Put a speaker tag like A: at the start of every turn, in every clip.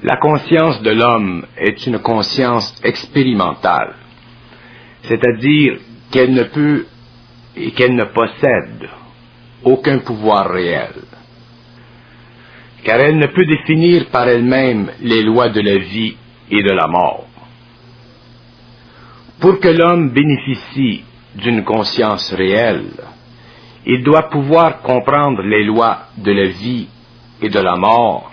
A: La conscience de l'homme est une conscience expérimentale, c'est-à-dire qu'elle ne peut et qu'elle ne possède aucun pouvoir réel, car elle ne peut définir par elle-même les lois de la vie et de la mort. Pour que l'homme bénéficie d'une conscience réelle, il doit pouvoir comprendre les lois de la vie et de la mort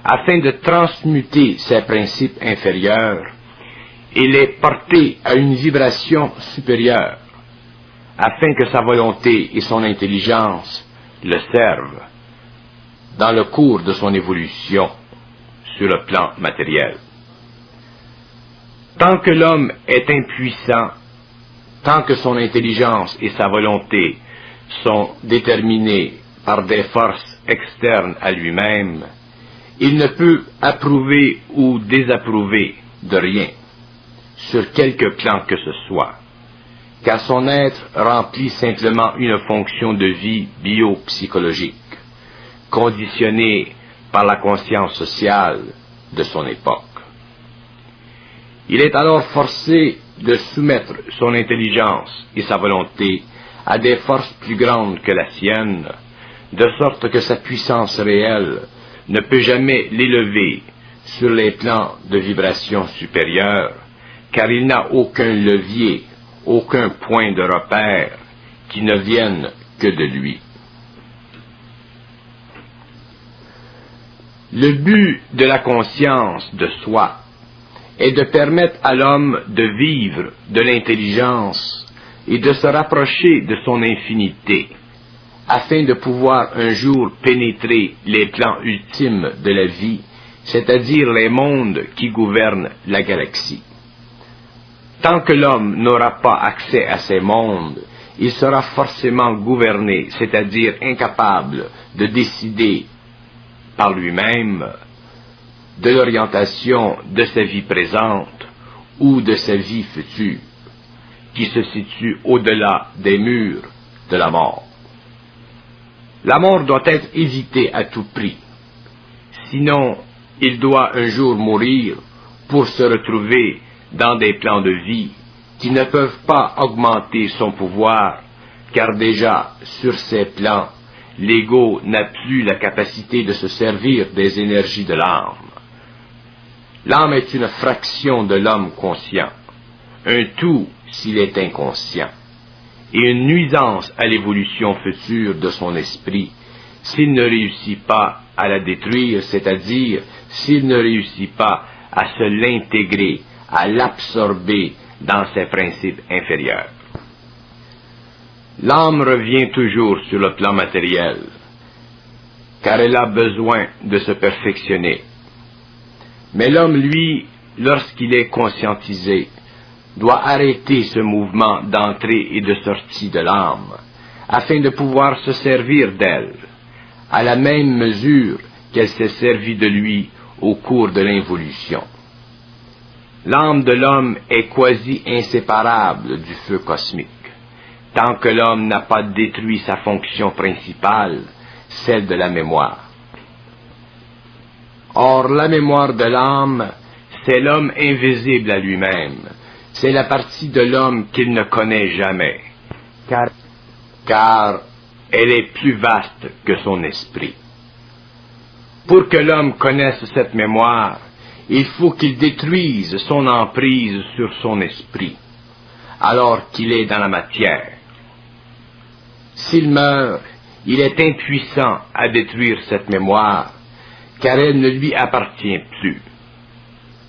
A: afin de transmuter ses principes inférieurs et les porter à une vibration supérieure, afin que sa volonté et son intelligence le servent dans le cours de son évolution sur le plan matériel. Tant que l'homme est impuissant, tant que son intelligence et sa volonté sont déterminés par des forces externes à lui-même, il ne peut approuver ou désapprouver de rien, sur quelque plan que ce soit, car son être remplit simplement une fonction de vie biopsychologique, conditionnée par la conscience sociale de son époque. Il est alors forcé de soumettre son intelligence et sa volonté à des forces plus grandes que la sienne, de sorte que sa puissance réelle ne peut jamais l'élever sur les plans de vibration supérieure, car il n'a aucun levier, aucun point de repère qui ne vienne que de lui. Le but de la conscience de soi est de permettre à l'homme de vivre de l'intelligence et de se rapprocher de son infinité, afin de pouvoir un jour pénétrer les plans ultimes de la vie, c'est-à-dire les mondes qui gouvernent la galaxie. Tant que l'homme n'aura pas accès à ces mondes, il sera forcément gouverné, c'est-à-dire incapable de décider par lui-même de l'orientation de sa vie présente ou de sa vie future, qui se situe au-delà des murs de la mort. La mort doit être évitée à tout prix, sinon il doit un jour mourir pour se retrouver dans des plans de vie qui ne peuvent pas augmenter son pouvoir, car déjà sur ces plans, l'ego n'a plus la capacité de se servir des énergies de l'âme. L'âme est une fraction de l'homme conscient, un tout s'il est inconscient, et une nuisance à l'évolution future de son esprit s'il ne réussit pas à la détruire, c'est-à-dire s'il ne réussit pas à se l'intégrer, à l'absorber dans ses principes inférieurs. L'âme revient toujours sur le plan matériel, car elle a besoin de se perfectionner. Mais l'homme, lui, lorsqu'il est conscientisé, doit arrêter ce mouvement d'entrée et de sortie de l'âme, afin de pouvoir se servir d'elle, à la même mesure qu'elle s'est servie de lui au cours de l'involution. L'âme de l'homme est quasi inséparable du feu cosmique, tant que l'homme n'a pas détruit sa fonction principale, celle de la mémoire. Or, la mémoire de l'âme, c'est l'homme invisible à lui-même, c'est la partie de l'homme qu'il ne connaît jamais, car elle est plus vaste que son esprit. Pour que l'homme connaisse cette mémoire, il faut qu'il détruise son emprise sur son esprit, alors qu'il est dans la matière. S'il meurt, il est impuissant à détruire cette mémoire, car elle ne lui appartient plus.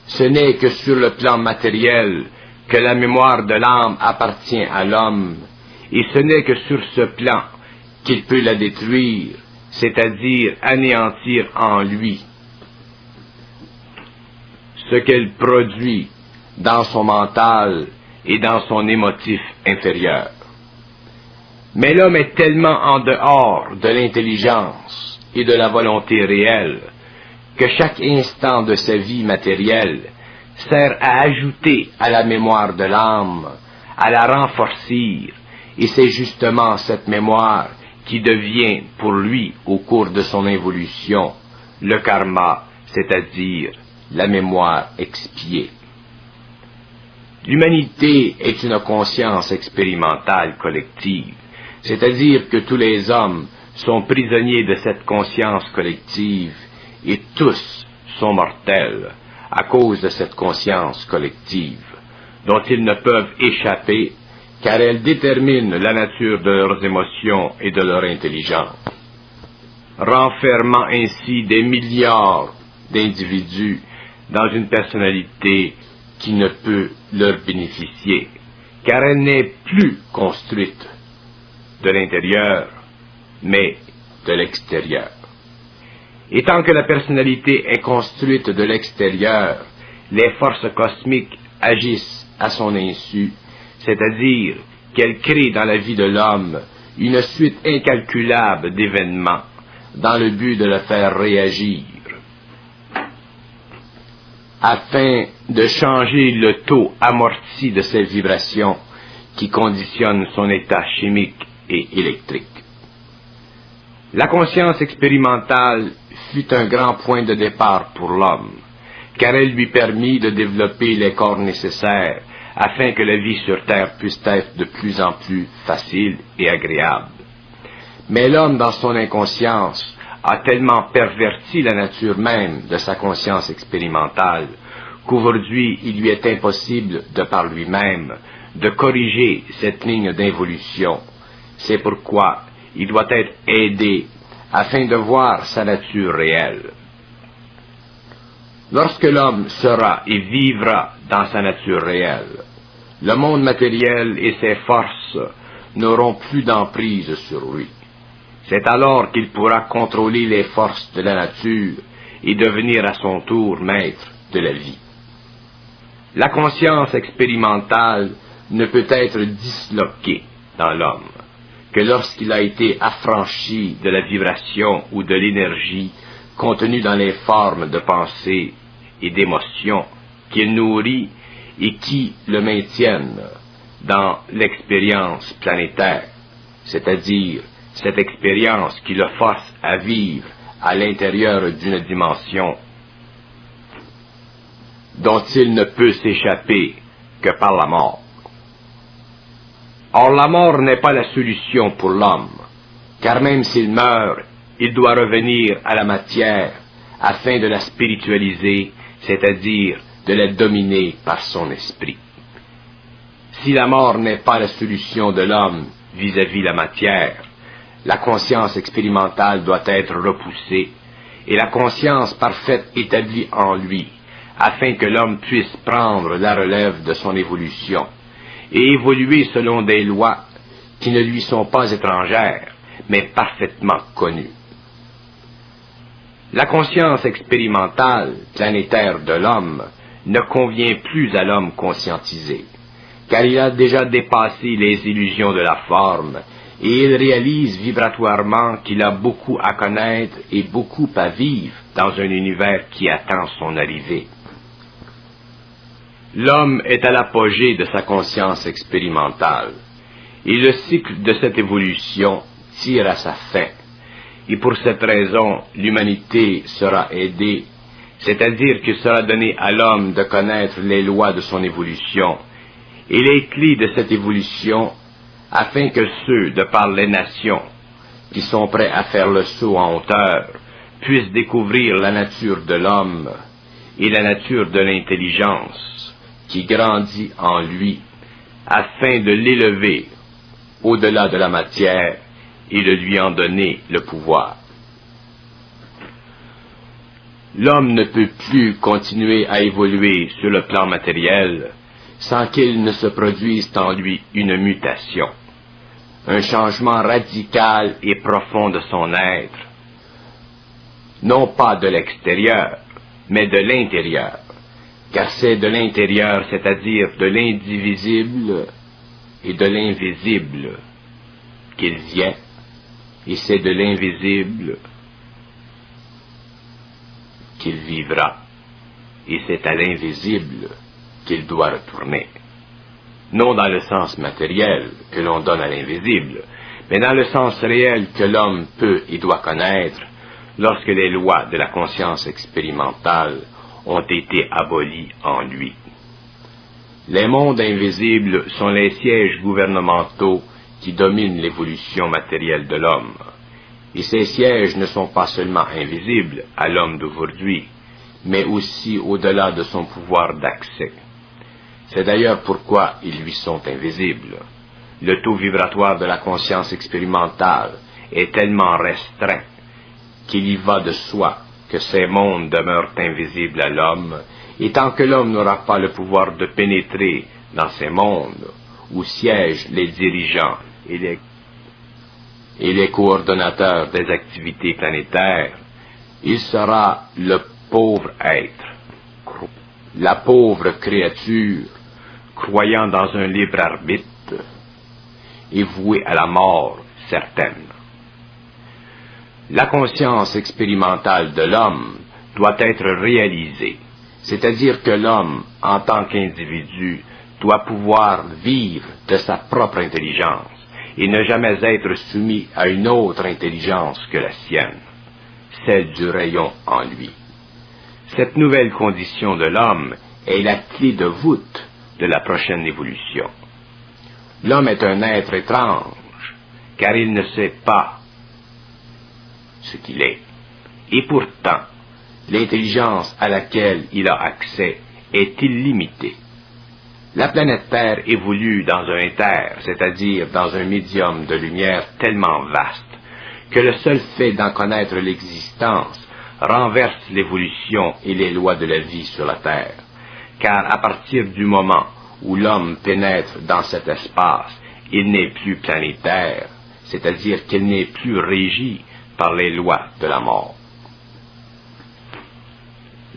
A: Ce n'est que sur le plan matériel que la mémoire de l'âme appartient à l'homme, et ce n'est que sur ce plan qu'il peut la détruire, c'est-à-dire anéantir en lui ce qu'elle produit dans son mental et dans son émotif inférieur. Mais l'homme est tellement en dehors de l'intelligence et de la volonté réelle que chaque instant de sa vie matérielle sert à ajouter à la mémoire de l'âme, à la renforcer, et c'est justement cette mémoire qui devient pour lui, au cours de son évolution, le karma, c'est-à-dire la mémoire expiée. L'humanité est une conscience expérimentale collective, c'est-à-dire que tous les hommes sont prisonniers de cette conscience collective et tous sont mortels à cause de cette conscience collective, dont ils ne peuvent échapper car elle détermine la nature de leurs émotions et de leur intelligence, renfermant ainsi des milliards d'individus dans une personnalité qui ne peut leur bénéficier, car elle n'est plus construite de l'intérieur, mais de l'extérieur. Et tant que la personnalité est construite de l'extérieur, les forces cosmiques agissent à son insu, c'est-à-dire qu'elles créent dans la vie de l'homme une suite incalculable d'événements dans le but de le faire réagir, afin de changer le taux amorti de ces vibrations qui conditionnent son état chimique et électrique. La conscience expérimentale fut un grand point de départ pour l'homme, car elle lui permit de développer les corps nécessaires afin que la vie sur Terre puisse être de plus en plus facile et agréable. Mais l'homme, dans son inconscience, a tellement perverti la nature même de sa conscience expérimentale qu'aujourd'hui il lui est impossible, de par lui-même, de corriger cette ligne d'involution. C'est pourquoi il doit être aidé afin de voir sa nature réelle. Lorsque l'homme sera et vivra dans sa nature réelle, le monde matériel et ses forces n'auront plus d'emprise sur lui. C'est alors qu'il pourra contrôler les forces de la nature et devenir à son tour maître de la vie. La conscience expérimentale ne peut être disloquée dans l'homme que lorsqu'il a été affranchi de la vibration ou de l'énergie contenue dans les formes de pensée et d'émotion qu'il nourrit et qui le maintiennent dans l'expérience planétaire, c'est-à-dire cette expérience qui le force à vivre à l'intérieur d'une dimension dont il ne peut s'échapper que par la mort. Or, la mort n'est pas la solution pour l'homme, car même s'il meurt, il doit revenir à la matière afin de la spiritualiser, c'est-à-dire de la dominer par son esprit. Si la mort n'est pas la solution de l'homme vis-à-vis la matière, la conscience expérimentale doit être repoussée et la conscience parfaite établie en lui, afin que l'homme puisse prendre la relève de son évolution et évoluer selon des lois qui ne lui sont pas étrangères, mais parfaitement connues. La conscience expérimentale planétaire de l'homme ne convient plus à l'homme conscientisé, car il a déjà dépassé les illusions de la forme et il réalise vibratoirement qu'il a beaucoup à connaître et beaucoup à vivre dans un univers qui attend son arrivée. L'homme est à l'apogée de sa conscience expérimentale, et le cycle de cette évolution tire à sa fin, et pour cette raison, l'humanité sera aidée, c'est-à-dire qu'il sera donné à l'homme de connaître les lois de son évolution, et les clés de cette évolution, afin que ceux, de par les nations, qui sont prêts à faire le saut en hauteur, puissent découvrir la nature de l'homme et la nature de l'intelligence qui grandit en lui, afin de l'élever au-delà de la matière et de lui en donner le pouvoir. L'homme ne peut plus continuer à évoluer sur le plan matériel sans qu'il ne se produise en lui une mutation, un changement radical et profond de son être, non pas de l'extérieur, mais de l'intérieur, car c'est de l'intérieur, c'est-à-dire de l'indivisible et de l'invisible, qu'il vient, et c'est de l'invisible qu'il vivra, et c'est à l'invisible qu'il doit retourner. Non dans le sens matériel que l'on donne à l'invisible, mais dans le sens réel que l'homme peut et doit connaître lorsque les lois de la conscience expérimentale ont été abolis en lui. Les mondes invisibles sont les sièges gouvernementaux qui dominent l'évolution matérielle de l'homme. Et ces sièges ne sont pas seulement invisibles à l'homme d'aujourd'hui, mais aussi au-delà de son pouvoir d'accès. C'est d'ailleurs pourquoi ils lui sont invisibles. Le taux vibratoire de la conscience expérimentale est tellement restreint qu'il y va de soi que ces mondes demeurent invisibles à l'homme, et tant que l'homme n'aura pas le pouvoir de pénétrer dans ces mondes où siègent les dirigeants et les coordonnateurs des activités planétaires, il sera le pauvre être, la pauvre créature, croyant dans un libre arbitre et vouée à la mort certaine. La conscience expérimentale de l'homme doit être réalisée, c'est-à-dire que l'homme, en tant qu'individu, doit pouvoir vivre de sa propre intelligence et ne jamais être soumis à une autre intelligence que la sienne, celle du rayon en lui. Cette nouvelle condition de l'homme est la clé de voûte de la prochaine évolution. L'homme est un être étrange, car il ne sait pas ce qu'il est. Et pourtant, l'intelligence à laquelle il a accès est illimitée. La planète Terre évolue dans un éther, c'est-à-dire dans un médium de lumière tellement vaste, que le seul fait d'en connaître l'existence renverse l'évolution et les lois de la vie sur la Terre, car à partir du moment où l'homme pénètre dans cet espace, il n'est plus planétaire, c'est-à-dire qu'il n'est plus régi par les lois de la mort.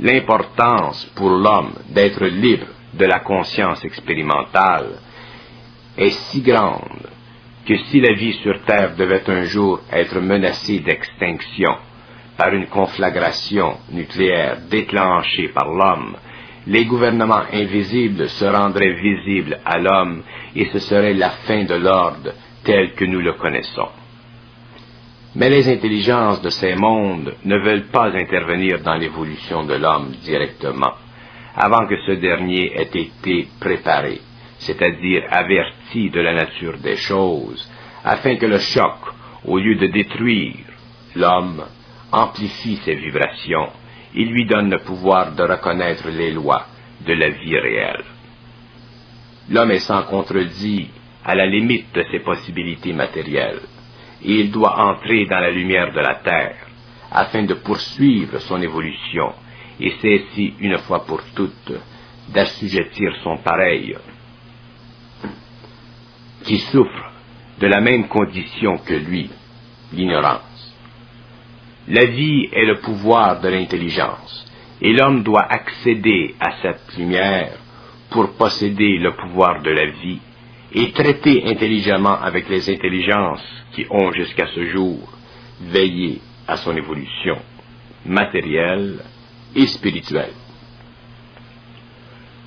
A: L'importance pour l'homme d'être libre de la conscience expérimentale est si grande que si la vie sur Terre devait un jour être menacée d'extinction par une conflagration nucléaire déclenchée par l'homme, les gouvernements invisibles se rendraient visibles à l'homme et ce serait la fin de l'ordre tel que nous le connaissons. Mais les intelligences de ces mondes ne veulent pas intervenir dans l'évolution de l'homme directement, avant que ce dernier ait été préparé, c'est-à-dire averti de la nature des choses, afin que le choc, au lieu de détruire l'homme, amplifie ses vibrations et lui donne le pouvoir de reconnaître les lois de la vie réelle. L'homme est sans contredit à la limite de ses possibilités matérielles, et il doit entrer dans la lumière de la terre, afin de poursuivre son évolution, et cesser une fois pour toutes d'assujettir son pareil, qui souffre de la même condition que lui, l'ignorance. La vie est le pouvoir de l'intelligence, et l'homme doit accéder à cette lumière pour posséder le pouvoir de la vie et traiter intelligemment avec les intelligences qui ont jusqu'à ce jour veillé à son évolution matérielle et spirituelle.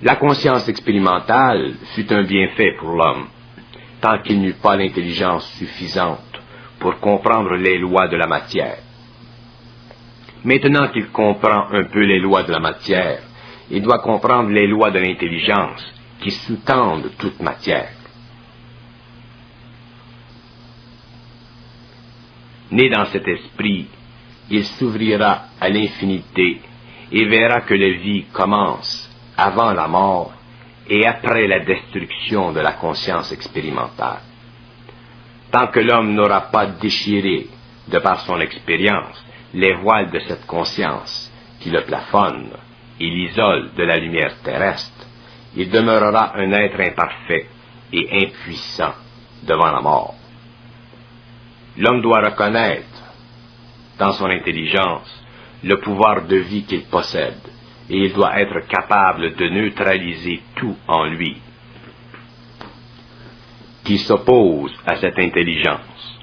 A: La conscience expérimentale fut un bienfait pour l'homme, tant qu'il n'eut pas l'intelligence suffisante pour comprendre les lois de la matière. Maintenant qu'il comprend un peu les lois de la matière, il doit comprendre les lois de l'intelligence qui sous-tendent toute matière. Né dans cet esprit, il s'ouvrira à l'infinité et verra que la vie commence avant la mort et après la destruction de la conscience expérimentale. Tant que l'homme n'aura pas déchiré, de par son expérience, les voiles de cette conscience qui le plafonne et l'isole de la lumière terrestre, il demeurera un être imparfait et impuissant devant la mort. L'homme doit reconnaître dans son intelligence le pouvoir de vie qu'il possède, et il doit être capable de neutraliser tout en lui qui s'oppose à cette intelligence.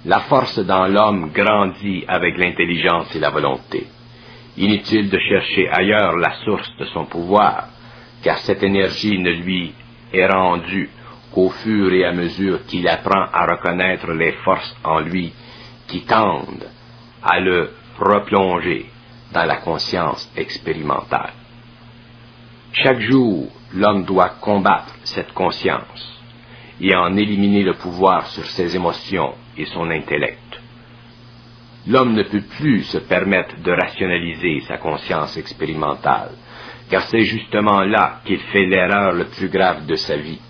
A: La force dans l'homme grandit avec l'intelligence et la volonté. Inutile de chercher ailleurs la source de son pouvoir, car cette énergie ne lui est rendue qu'au fur et à mesure qu'il apprend à reconnaître les forces en lui qui tendent à le replonger dans la conscience expérimentale. Chaque jour, l'homme doit combattre cette conscience et en éliminer le pouvoir sur ses émotions et son intellect. L'homme ne peut plus se permettre de rationaliser sa conscience expérimentale, car c'est justement là qu'il fait l'erreur le plus grave de sa vie.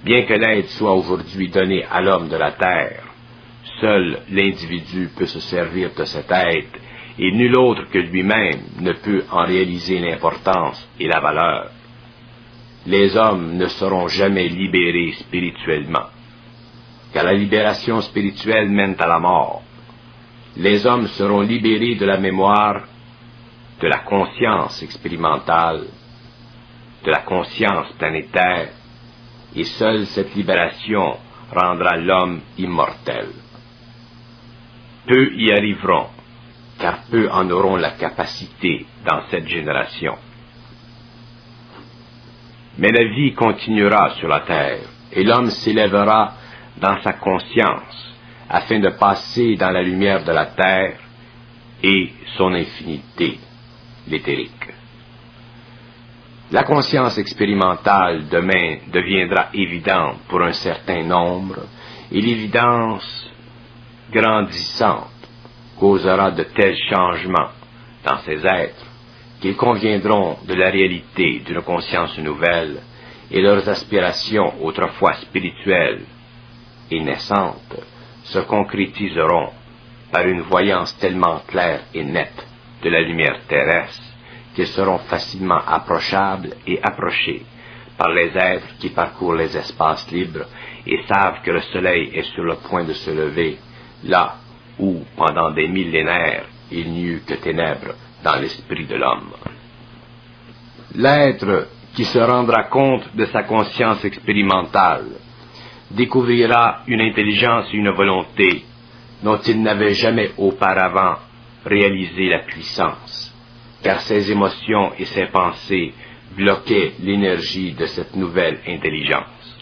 A: Bien que l'aide soit aujourd'hui donnée à l'homme de la terre, seul l'individu peut se servir de cette aide, et nul autre que lui-même ne peut en réaliser l'importance et la valeur. Les hommes ne seront jamais libérés spirituellement, car la libération spirituelle mène à la mort. Les hommes seront libérés de la mémoire, de la conscience expérimentale, de la conscience planétaire, et seule cette libération rendra l'homme immortel. Peu y arriveront, car peu en auront la capacité dans cette génération. Mais la vie continuera sur la terre, et l'homme s'élèvera dans sa conscience, afin de passer dans la lumière de la terre et son infinité, l'éthérique. La conscience expérimentale demain deviendra évidente pour un certain nombre, et l'évidence grandissante causera de tels changements dans ces êtres qu'ils conviendront de la réalité d'une conscience nouvelle, et leurs aspirations autrefois spirituelles et naissantes se concrétiseront par une voyance tellement claire et nette de la lumière terrestre qu'ils seront facilement approchables et approchés par les êtres qui parcourent les espaces libres et savent que le soleil est sur le point de se lever, là où, pendant des millénaires, il n'y eut que ténèbres dans l'esprit de l'homme. L'être qui se rendra compte de sa conscience expérimentale découvrira une intelligence et une volonté dont il n'avait jamais auparavant réalisé la puissance, car ses émotions et ses pensées bloquaient l'énergie de cette nouvelle intelligence.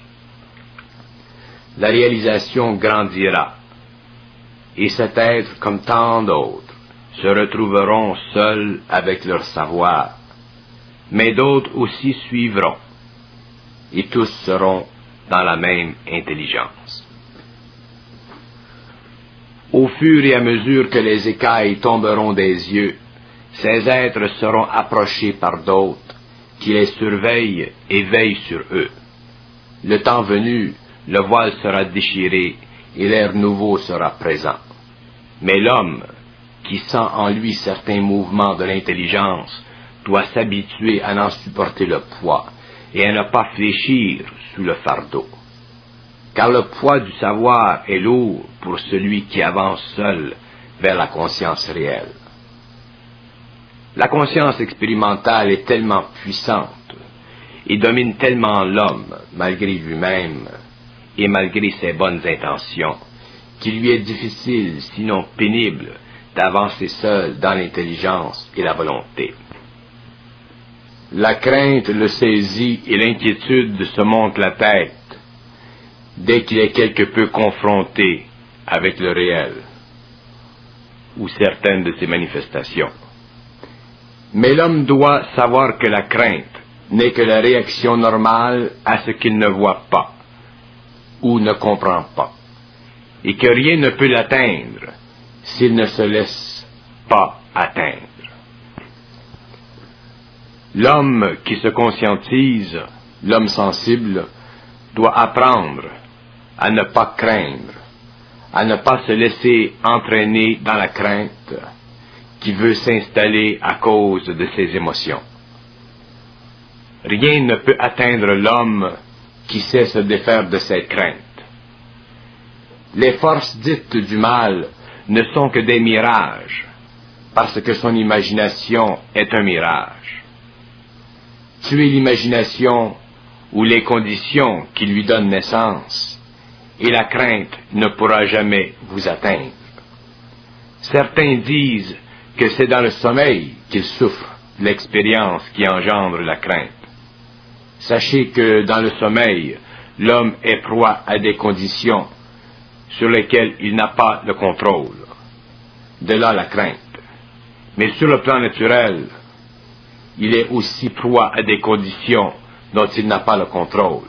A: La réalisation grandira, et cet être, comme tant d'autres, se retrouveront seuls avec leur savoir, mais d'autres aussi suivront, et tous seront dans la même intelligence. Au fur et à mesure que les écailles tomberont des yeux, ces êtres seront approchés par d'autres, qui les surveillent et veillent sur eux. Le temps venu, le voile sera déchiré et l'air nouveau sera présent. Mais l'homme, qui sent en lui certains mouvements de l'intelligence, doit s'habituer à n'en supporter le poids et à ne pas fléchir sous le fardeau. Car le poids du savoir est lourd pour celui qui avance seul vers la conscience réelle. La conscience expérimentale est tellement puissante et domine tellement l'homme, malgré lui-même et malgré ses bonnes intentions, qu'il lui est difficile, sinon pénible, d'avancer seul dans l'intelligence et la volonté. La crainte le saisit et l'inquiétude se monte la tête dès qu'il est quelque peu confronté avec le réel ou certaines de ses manifestations. Mais l'homme doit savoir que la crainte n'est que la réaction normale à ce qu'il ne voit pas ou ne comprend pas, et que rien ne peut l'atteindre s'il ne se laisse pas atteindre. L'homme qui se conscientise, l'homme sensible, doit apprendre à ne pas craindre, à ne pas se laisser entraîner dans la crainte qui veut s'installer à cause de ses émotions. Rien ne peut atteindre l'homme qui sait se défaire de ses craintes. Les forces dites du mal ne sont que des mirages, parce que son imagination est un mirage. Tuez l'imagination ou les conditions qui lui donnent naissance, et la crainte ne pourra jamais vous atteindre. Certains disent que c'est dans le sommeil qu'il souffre l'expérience qui engendre la crainte. Sachez que dans le sommeil, l'homme est proie à des conditions sur lesquelles il n'a pas le contrôle. De là la crainte. Mais sur le plan naturel, il est aussi proie à des conditions dont il n'a pas le contrôle.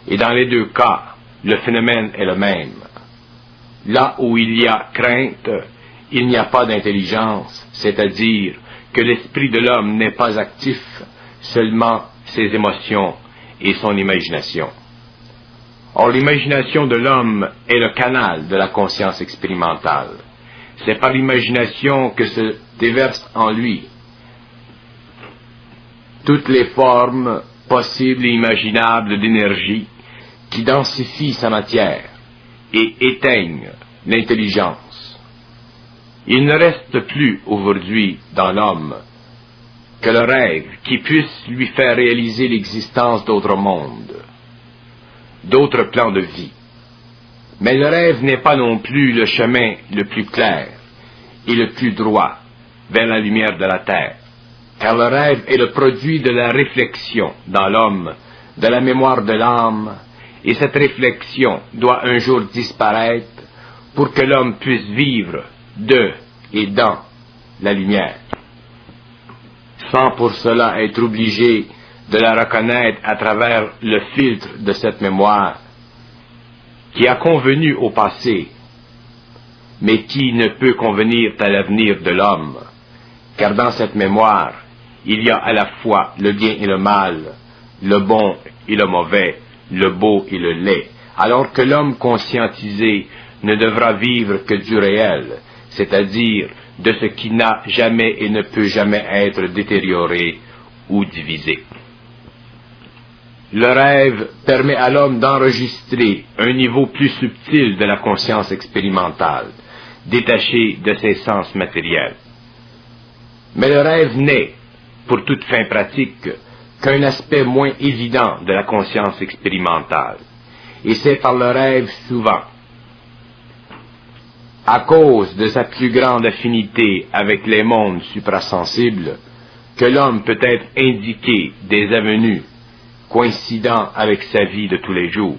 A: Et dans les deux cas, le phénomène est le même. Là où il y a crainte, il n'y a pas d'intelligence, c'est-à-dire que l'esprit de l'homme n'est pas actif, seulement ses émotions et son imagination. Or, l'imagination de l'homme est le canal de la conscience expérimentale. C'est par l'imagination que se déversent en lui toutes les formes possibles et imaginables d'énergie qui densifient sa matière et éteignent l'intelligence. Il ne reste plus aujourd'hui dans l'homme que le rêve qui puisse lui faire réaliser l'existence d'autres mondes, d'autres plans de vie. Mais le rêve n'est pas non plus le chemin le plus clair et le plus droit vers la lumière de la terre, car le rêve est le produit de la réflexion dans l'homme, de la mémoire de l'âme, et cette réflexion doit un jour disparaître pour que l'homme puisse vivre de et dans la lumière, sans pour cela être obligé de la reconnaître à travers le filtre de cette mémoire qui a convenu au passé, mais qui ne peut convenir à l'avenir de l'homme, car dans cette mémoire, il y a à la fois le bien et le mal, le bon et le mauvais, le beau et le laid, alors que l'homme conscientisé ne devra vivre que du réel, c'est-à-dire de ce qui n'a jamais et ne peut jamais être détérioré ou divisé. Le rêve permet à l'homme d'enregistrer un niveau plus subtil de la conscience expérimentale, détaché de ses sens matériels. Mais le rêve n'est, pour toute fin pratique, qu'un aspect moins évident de la conscience expérimentale. Et c'est par le rêve souvent, à cause de sa plus grande affinité avec les mondes suprasensibles, que l'homme peut être indiqué des avenues coïncidant avec sa vie de tous les jours.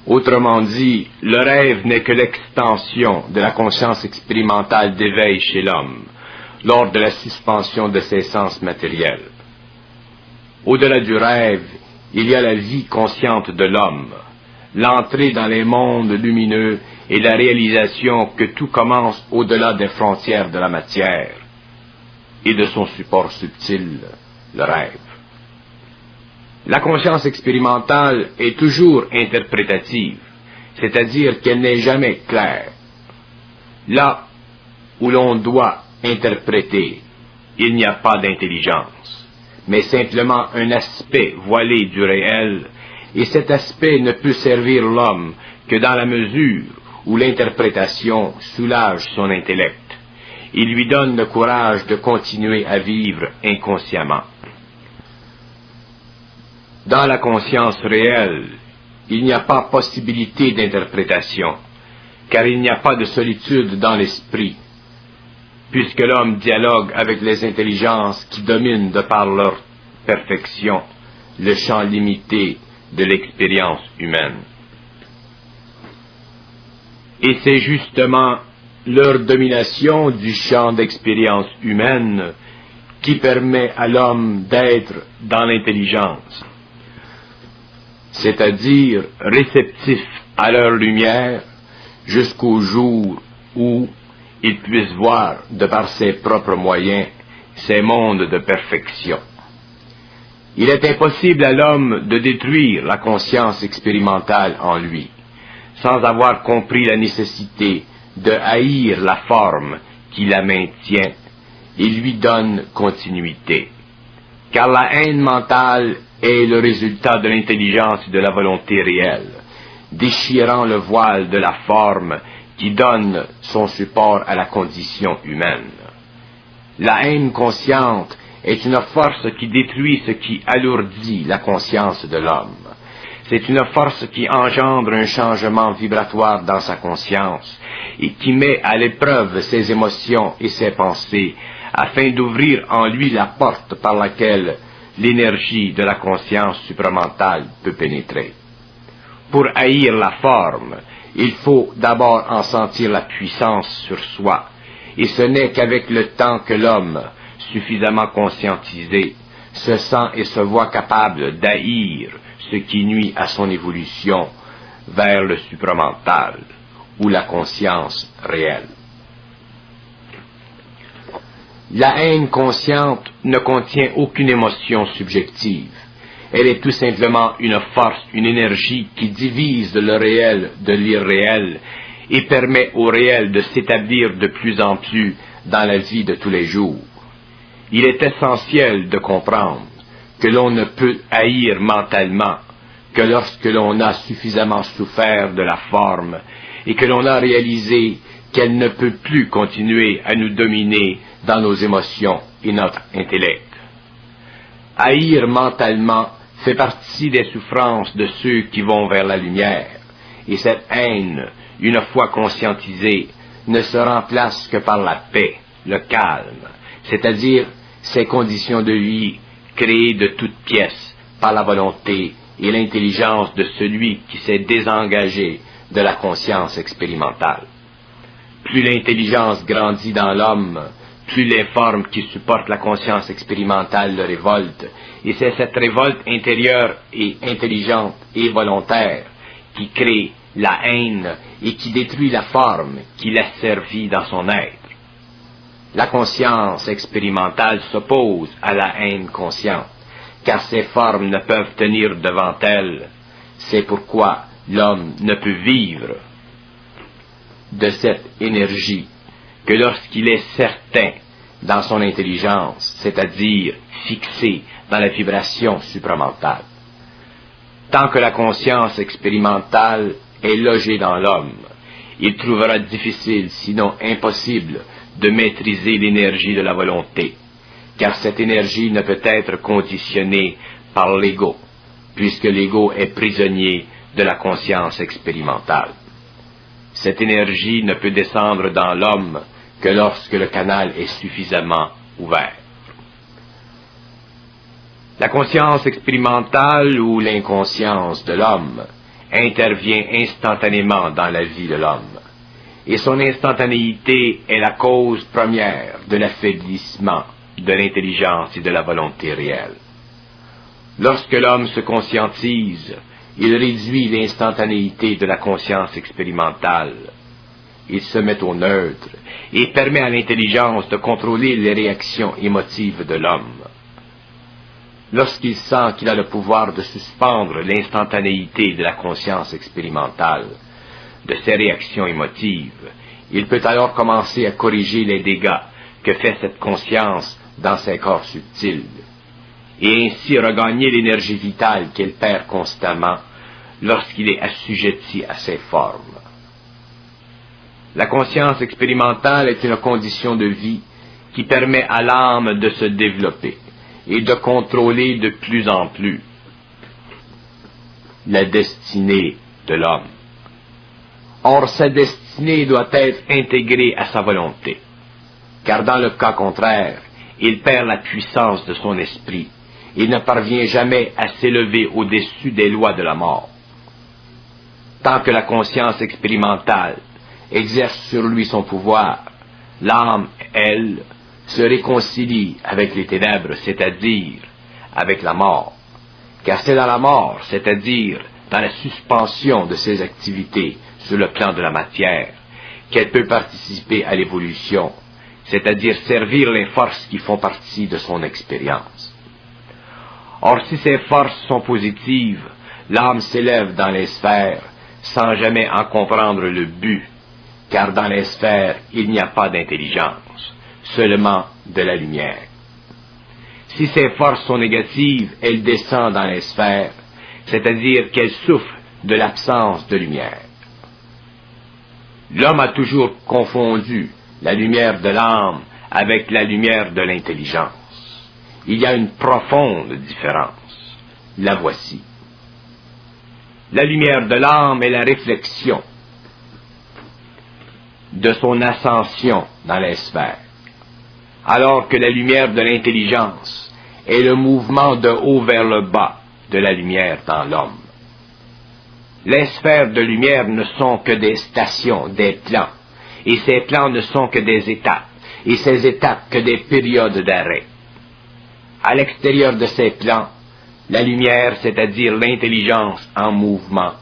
A: Autrement dit, le rêve n'est que l'extension de la conscience expérimentale d'éveil chez l'homme, lors de la suspension de ses sens matériels. Au-delà du rêve, il y a la vie consciente de l'homme, l'entrée dans les mondes lumineux et la réalisation que tout commence au-delà des frontières de la matière et de son support subtil, le rêve. La conscience expérimentale est toujours interprétative, c'est-à-dire qu'elle n'est jamais claire. Là où l'on doit interpréter, il n'y a pas d'intelligence, mais simplement un aspect voilé du réel, et cet aspect ne peut servir l'homme que dans la mesure où l'interprétation soulage son intellect. Il lui donne le courage de continuer à vivre inconsciemment. Dans la conscience réelle, il n'y a pas possibilité d'interprétation, car il n'y a pas de solitude dans l'esprit, puisque l'homme dialogue avec les intelligences qui dominent de par leur perfection le champ limité de l'expérience humaine. Et c'est justement leur domination du champ d'expérience humaine qui permet à l'homme d'être dans l'intelligence, c'est-à-dire réceptif à leur lumière jusqu'au jour où il puisse voir de par ses propres moyens ces mondes de perfection. Il est impossible à l'homme de détruire la conscience expérimentale en lui, sans avoir compris la nécessité de haïr la forme qui la maintient et lui donne continuité. Car la haine mentale est le résultat de l'intelligence et de la volonté réelle, déchirant le voile de la forme qui donne son support à la condition humaine. La haine consciente est une force qui détruit ce qui alourdit la conscience de l'homme. C'est une force qui engendre un changement vibratoire dans sa conscience et qui met à l'épreuve ses émotions et ses pensées afin d'ouvrir en lui la porte par laquelle l'énergie de la conscience supramentale peut pénétrer. Pour haïr la forme, il faut d'abord en sentir la puissance sur soi et ce n'est qu'avec le temps que l'homme, suffisamment conscientisé, se sent et se voit capable d'haïr ce qui nuit à son évolution vers le supramental, ou la conscience réelle. La haine consciente ne contient aucune émotion subjective. Elle est tout simplement une force, une énergie qui divise le réel de l'irréel et permet au réel de s'établir de plus en plus dans la vie de tous les jours. Il est essentiel de comprendre que l'on ne peut haïr mentalement que lorsque l'on a suffisamment souffert de la forme et que l'on a réalisé qu'elle ne peut plus continuer à nous dominer dans nos émotions et notre intellect. Haïr mentalement fait partie des souffrances de ceux qui vont vers la lumière, et cette haine, une fois conscientisée, ne se remplace que par la paix, le calme, c'est-à-dire ces conditions de vie créées de toutes pièces par la volonté et l'intelligence de celui qui s'est désengagé de la conscience expérimentale. Plus l'intelligence grandit dans l'homme, plus les formes qui supportent la conscience expérimentale le révoltent, et c'est cette révolte intérieure et intelligente et volontaire qui crée la haine et qui détruit la forme qui l'asservit dans son être. La conscience expérimentale s'oppose à la haine consciente, car ces formes ne peuvent tenir devant elle. C'est pourquoi l'homme ne peut vivre de cette énergie que lorsqu'il est certain dans son intelligence, c'est-à-dire fixé dans la vibration supramentale. Tant que la conscience expérimentale est logée dans l'homme, il trouvera difficile, sinon impossible, de maîtriser l'énergie de la volonté, car cette énergie ne peut être conditionnée par l'ego, puisque l'ego est prisonnier de la conscience expérimentale. Cette énergie ne peut descendre dans l'homme que lorsque le canal est suffisamment ouvert. La conscience expérimentale ou l'inconscience de l'homme intervient instantanément dans la vie de l'homme, et son instantanéité est la cause première de l'affaiblissement de l'intelligence et de la volonté réelle. Lorsque l'homme se conscientise, il réduit l'instantanéité de la conscience expérimentale. Il se met au neutre et permet à l'intelligence de contrôler les réactions émotives de l'homme. Lorsqu'il sent qu'il a le pouvoir de suspendre l'instantanéité de la conscience expérimentale, de ses réactions émotives, il peut alors commencer à corriger les dégâts que fait cette conscience dans ses corps subtils, et ainsi regagner l'énergie vitale qu'il perd constamment lorsqu'il est assujetti à ses formes. La conscience expérimentale est une condition de vie qui permet à l'âme de se développer et de contrôler de plus en plus la destinée de l'homme. Or, sa destinée doit être intégrée à sa volonté, car dans le cas contraire, il perd la puissance de son esprit et ne parvient jamais à s'élever au-dessus des lois de la mort. Tant que la conscience expérimentale exerce sur lui son pouvoir, l'âme, elle, se réconcilie avec les ténèbres, c'est-à-dire avec la mort, car c'est dans la mort, c'est-à-dire dans la suspension de ses activités sur le plan de la matière, qu'elle peut participer à l'évolution, c'est-à-dire servir les forces qui font partie de son expérience. Or, si ces forces sont positives, l'âme s'élève dans les sphères sans jamais en comprendre le but, car dans les sphères, il n'y a pas d'intelligence, seulement de la lumière. Si ces forces sont négatives, elles descendent dans les sphères, c'est-à-dire qu'elles souffrent de l'absence de lumière. L'homme a toujours confondu la lumière de l'âme avec la lumière de l'intelligence. Il y a une profonde différence. La voici. La lumière de l'âme est la réflexion de son ascension dans les sphères, alors que la lumière de l'intelligence est le mouvement de haut vers le bas de la lumière dans l'homme. Les sphères de lumière ne sont que des stations, des plans, et ces plans ne sont que des étapes, et ces étapes que des périodes d'arrêt. À l'extérieur de ces plans, la lumière, c'est-à-dire l'intelligence en mouvement,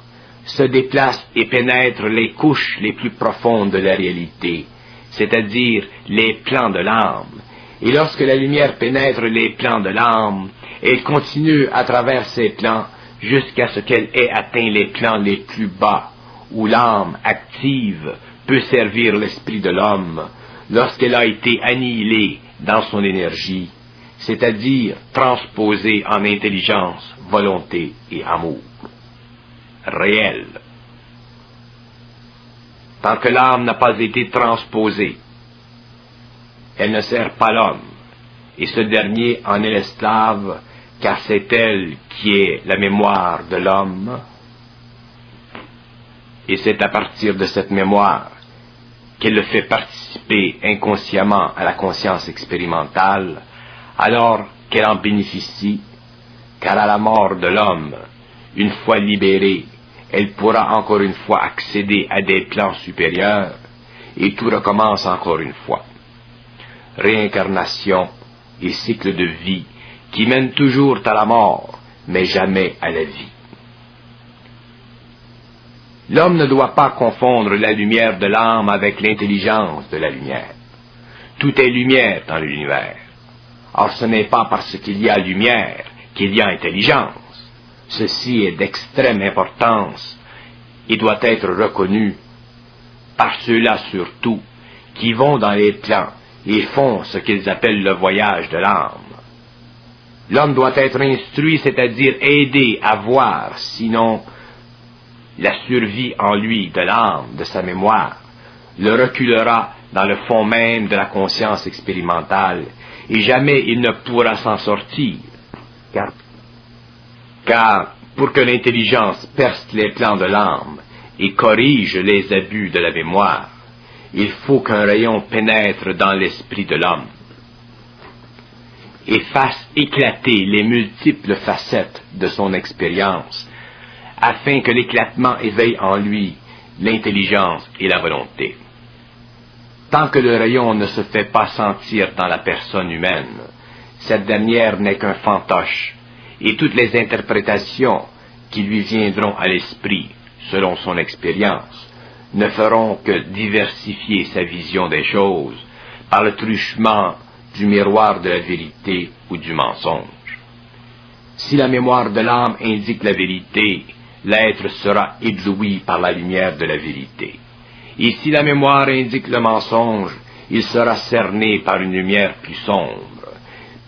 A: se déplace et pénètre les couches les plus profondes de la réalité, c'est-à-dire les plans de l'âme. Et lorsque la lumière pénètre les plans de l'âme, elle continue à travers ces plans jusqu'à ce qu'elle ait atteint les plans les plus bas, où l'âme active peut servir l'esprit de l'homme lorsqu'elle a été annihilée dans son énergie, c'est-à-dire transposée en intelligence, volonté et amour réel. Tant que l'âme n'a pas été transposée, elle ne sert pas l'homme, et ce dernier en est l'esclave, car c'est elle qui est la mémoire de l'homme, et c'est à partir de cette mémoire qu'elle le fait participer inconsciemment à la conscience expérimentale, alors qu'elle en bénéficie, car à la mort de l'homme, une fois libérée, elle pourra encore une fois accéder à des plans supérieurs, et tout recommence encore une fois. Réincarnation et cycle de vie qui mènent toujours à la mort, mais jamais à la vie. L'homme ne doit pas confondre la lumière de l'âme avec l'intelligence de la lumière. Tout est lumière dans l'univers. Or ce n'est pas parce qu'il y a lumière qu'il y a intelligence. Ceci est d'extrême importance et doit être reconnu par ceux-là surtout qui vont dans les plans et font ce qu'ils appellent le voyage de l'âme. L'homme doit être instruit, c'est-à-dire aidé à voir, sinon la survie en lui de l'âme, de sa mémoire, le reculera dans le fond même de la conscience expérimentale, et jamais il ne pourra s'en sortir. Car pour que l'intelligence perce les plans de l'âme et corrige les abus de la mémoire, il faut qu'un rayon pénètre dans l'esprit de l'homme et fasse éclater les multiples facettes de son expérience, afin que l'éclatement éveille en lui l'intelligence et la volonté. Tant que le rayon ne se fait pas sentir dans la personne humaine, cette dernière n'est qu'un fantoche, et toutes les interprétations qui lui viendront à l'esprit, selon son expérience, ne feront que diversifier sa vision des choses par le truchement du miroir de la vérité ou du mensonge. Si la mémoire de l'âme indique la vérité, l'être sera ébloui par la lumière de la vérité. Et si la mémoire indique le mensonge, il sera cerné par une lumière plus sombre.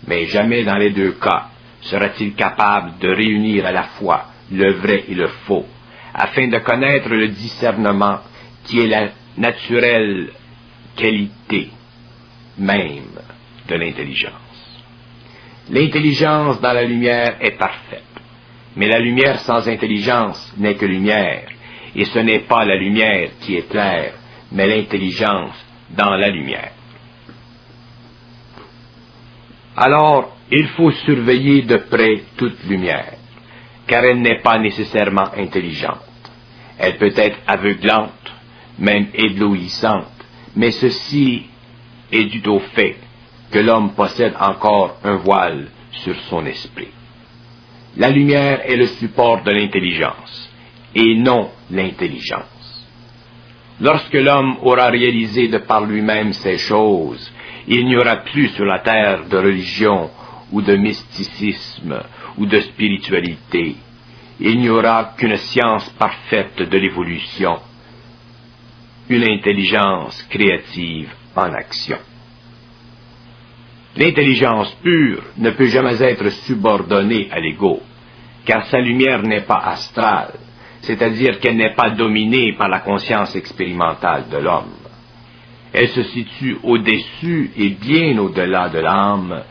A: Mais jamais dans les deux cas sera-t-il capable de réunir à la fois le vrai et le faux, afin de connaître le discernement qui est la naturelle qualité même de l'intelligence. L'intelligence dans la lumière est parfaite, mais la lumière sans intelligence n'est que lumière, et ce n'est pas la lumière qui éclaire, mais l'intelligence dans la lumière. Alors, il faut surveiller de près toute lumière, car elle n'est pas nécessairement intelligente. Elle peut être aveuglante, même éblouissante, mais ceci est dû au fait que l'homme possède encore un voile sur son esprit. La lumière est le support de l'intelligence, et non l'intelligence. Lorsque l'homme aura réalisé de par lui-même ces choses, il n'y aura plus sur la terre de religion ou de mysticisme ou de spiritualité. Il n'y aura qu'une science parfaite de l'évolution, une intelligence créative en action. L'intelligence pure ne peut jamais être subordonnée à l'ego, car sa lumière n'est pas astrale, c'est-à-dire qu'elle n'est pas dominée par la conscience expérimentale de l'homme. Elle se situe au-dessus et bien au-delà de l'âme,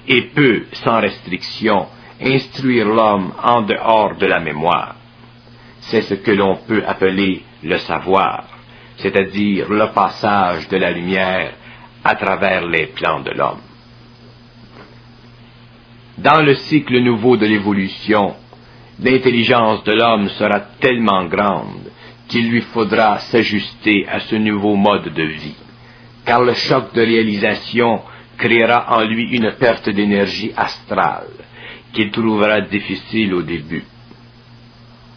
A: et peut, sans restriction, instruire l'homme en dehors de la mémoire. C'est ce que l'on peut appeler le savoir, c'est-à-dire le passage de la lumière à travers les plans de l'homme. Dans le cycle nouveau de l'évolution, l'intelligence de l'homme sera tellement grande qu'il lui faudra s'ajuster à ce nouveau mode de vie, car le choc de réalisation créera en lui une perte d'énergie astrale qu'il trouvera difficile au début.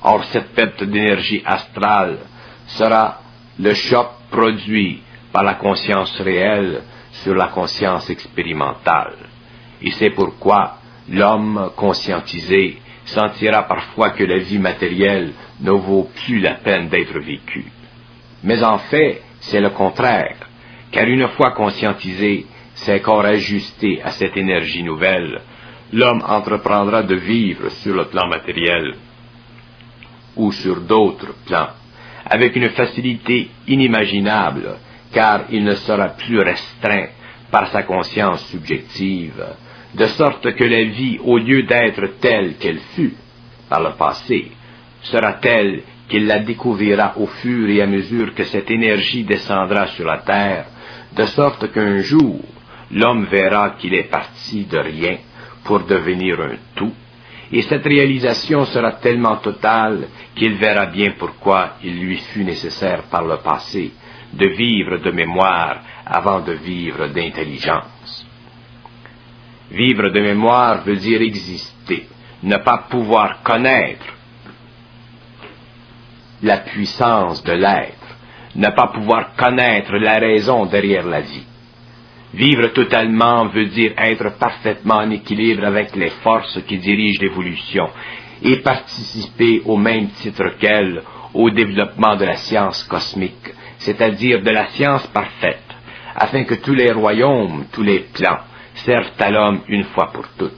A: Or, cette perte d'énergie astrale sera le choc produit par la conscience réelle sur la conscience expérimentale. Et c'est pourquoi l'homme conscientisé sentira parfois que la vie matérielle ne vaut plus la peine d'être vécue. Mais en fait, c'est le contraire, car une fois conscientisé, ses corps ajustés à cette énergie nouvelle, l'homme entreprendra de vivre sur le plan matériel ou sur d'autres plans, avec une facilité inimaginable, car il ne sera plus restreint par sa conscience subjective, de sorte que la vie, au lieu d'être telle qu'elle fut par le passé, sera telle qu'il la découvrira au fur et à mesure que cette énergie descendra sur la terre, de sorte qu'un jour, l'homme verra qu'il est parti de rien pour devenir un tout, et cette réalisation sera tellement totale qu'il verra bien pourquoi il lui fut nécessaire par le passé de vivre de mémoire avant de vivre d'intelligence. Vivre de mémoire veut dire exister, ne pas pouvoir connaître la puissance de l'être, ne pas pouvoir connaître la raison derrière la vie. Vivre totalement veut dire être parfaitement en équilibre avec les forces qui dirigent l'évolution et participer au même titre qu'elle au développement de la science cosmique, c'est-à-dire de la science parfaite, afin que tous les royaumes, tous les plans, servent à l'homme une fois pour toutes.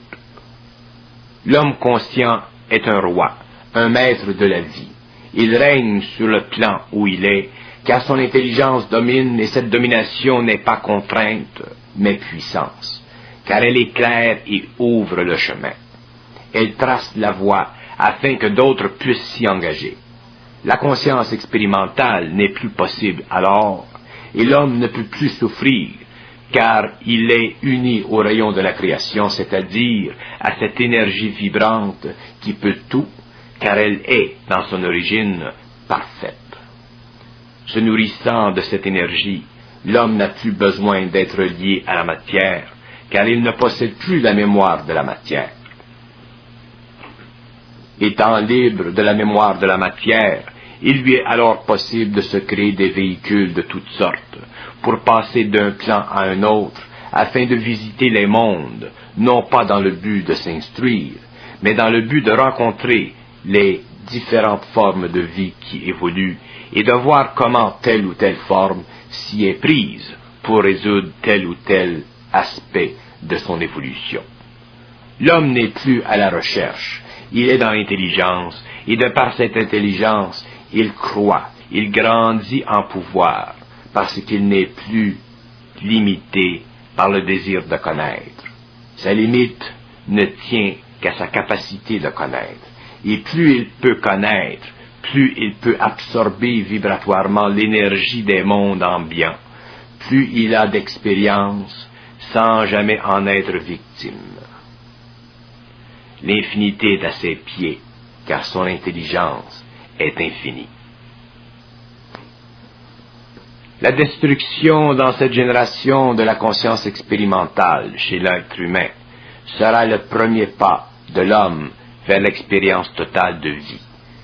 A: L'homme conscient est un roi, un maître de la vie. Il règne sur le plan où il est, car son intelligence domine, et cette domination n'est pas contrainte, mais puissance, car elle éclaire et ouvre le chemin. Elle trace la voie afin que d'autres puissent s'y engager. La conscience expérimentale n'est plus possible alors, et l'homme ne peut plus souffrir, car il est uni au rayon de la création, c'est-à-dire à cette énergie vibrante qui peut tout, car elle est, dans son origine, parfaite. Se nourrissant de cette énergie, l'homme n'a plus besoin d'être lié à la matière, car il ne possède plus la mémoire de la matière. Étant libre de la mémoire de la matière, il lui est alors possible de se créer des véhicules de toutes sortes, pour passer d'un plan à un autre, afin de visiter les mondes, non pas dans le but de s'instruire, mais dans le but de rencontrer les différentes formes de vie qui évoluent, et de voir comment telle ou telle forme s'y est prise pour résoudre tel ou tel aspect de son évolution. L'homme n'est plus à la recherche, il est dans l'intelligence, et de par cette intelligence, il croît, il grandit en pouvoir, parce qu'il n'est plus limité par le désir de connaître. Sa limite ne tient qu'à sa capacité de connaître, et plus il peut connaître, plus il peut absorber vibratoirement l'énergie des mondes ambiants, plus il a d'expérience sans jamais en être victime. L'infinité est à ses pieds, car son intelligence est infinie. La destruction dans cette génération de la conscience expérimentale chez l'être humain sera le premier pas de l'homme vers l'expérience totale de vie,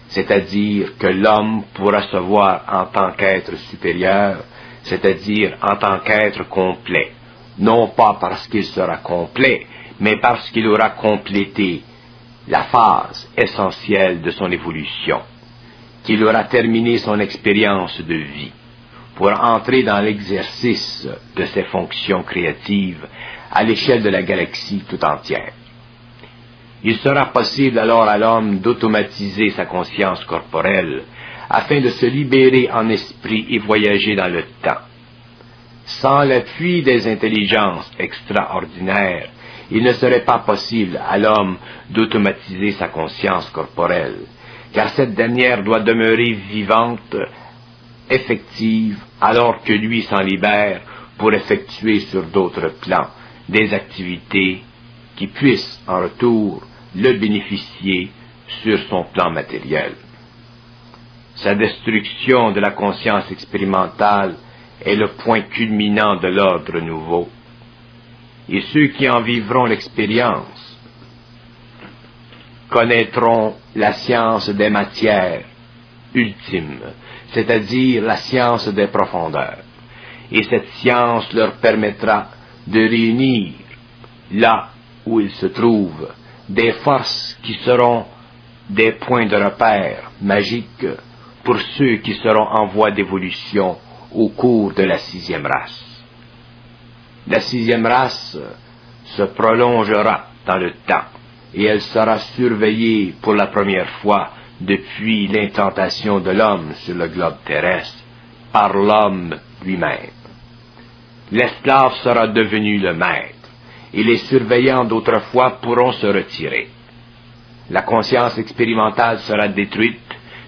A: c'est-à-dire que l'homme pourra se voir en tant qu'être supérieur, c'est-à-dire en tant qu'être complet, non pas parce qu'il sera complet, mais parce qu'il aura complété la phase essentielle de son évolution, qu'il aura terminé son expérience de vie, pour entrer dans l'exercice de ses fonctions créatives à l'échelle de la galaxie tout entière. Il sera possible alors à l'homme d'automatiser sa conscience corporelle afin de se libérer en esprit et voyager dans le temps. Sans l'appui des intelligences extraordinaires, il ne serait pas possible à l'homme d'automatiser sa conscience corporelle, car cette dernière doit demeurer vivante, effective, alors que lui s'en libère pour effectuer sur d'autres plans des activités qui puissent en retour le bénéficier sur son plan matériel. Sa destruction de la conscience expérimentale est le point culminant de l'ordre nouveau. Et ceux qui en vivront l'expérience connaîtront la science des matières ultimes, c'est-à-dire la science des profondeurs. Et cette science leur permettra de réunir, là où ils se trouvent, des forces qui seront des points de repère magiques pour ceux qui seront en voie d'évolution au cours de la 6e race. La 6e race se prolongera dans le temps et elle sera surveillée pour la première fois depuis l'implantation de l'homme sur le globe terrestre par l'homme lui-même. L'esclave sera devenu le maître et les surveillants d'autrefois pourront se retirer. La conscience expérimentale sera détruite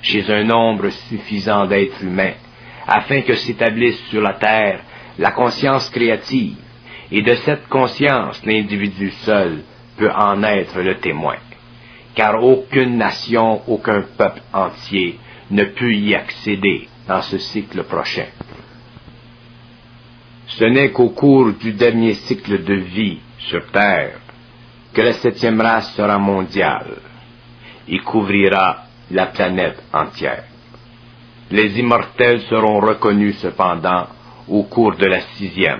A: chez un nombre suffisant d'êtres humains, afin que s'établisse sur la terre la conscience créative, et de cette conscience l'individu seul peut en être le témoin, car aucune nation, aucun peuple entier ne peut y accéder dans ce cycle prochain. Ce n'est qu'au cours du dernier cycle de vie sur terre que la 7e race sera mondiale et couvrira la planète entière. Les immortels seront reconnus cependant au cours de la 6e,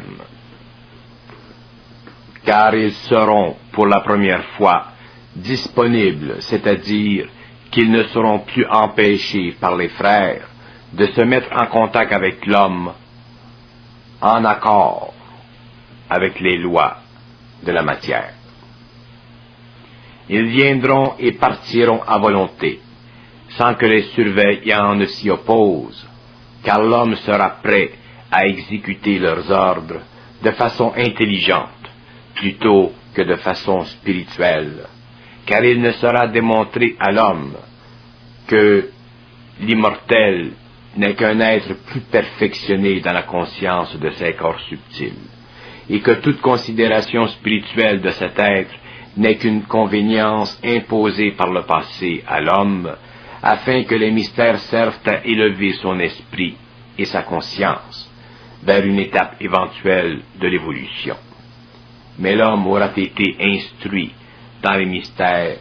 A: car ils seront pour la première fois disponibles, c'est-à-dire qu'ils ne seront plus empêchés par les frères de se mettre en contact avec l'homme en accord avec les lois de la matière. Ils viendront et partiront à volonté, sans que les surveillants ne s'y opposent, car l'homme sera prêt à exécuter leurs ordres de façon intelligente, plutôt que de façon spirituelle, car il ne sera démontré à l'homme que l'immortel n'est qu'un être plus perfectionné dans la conscience de ses corps subtils, et que toute considération spirituelle de cet être n'est qu'une convénience imposée par le passé à l'homme, afin que les mystères servent à élever son esprit et sa conscience vers une étape éventuelle de l'évolution. Mais l'homme aura été instruit dans les mystères,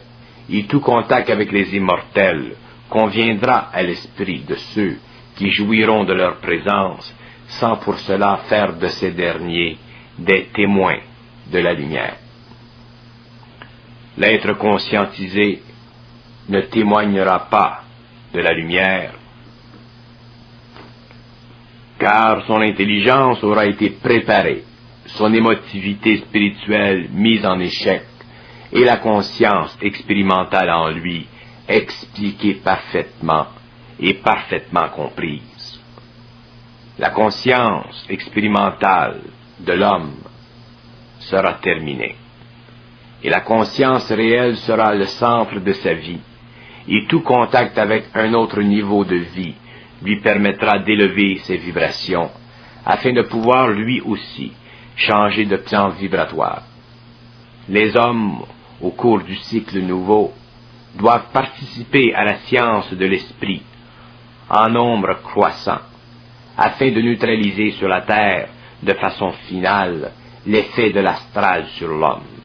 A: et tout contact avec les immortels conviendra à l'esprit de ceux qui jouiront de leur présence, sans pour cela faire de ces derniers des témoins de la lumière. L'être conscientisé ne témoignera pas de la lumière, car son intelligence aura été préparée, son émotivité spirituelle mise en échec, et la conscience expérimentale en lui expliquée parfaitement et parfaitement comprise. La conscience expérimentale de l'homme sera terminée, et la conscience réelle sera le centre de sa vie, et tout contact avec un autre niveau de vie lui permettra d'élever ses vibrations, afin de pouvoir lui aussi changer de plan vibratoire. Les hommes, au cours du cycle nouveau, doivent participer à la science de l'esprit, en nombre croissant, afin de neutraliser sur la terre, de façon finale, l'effet de l'astral sur l'homme.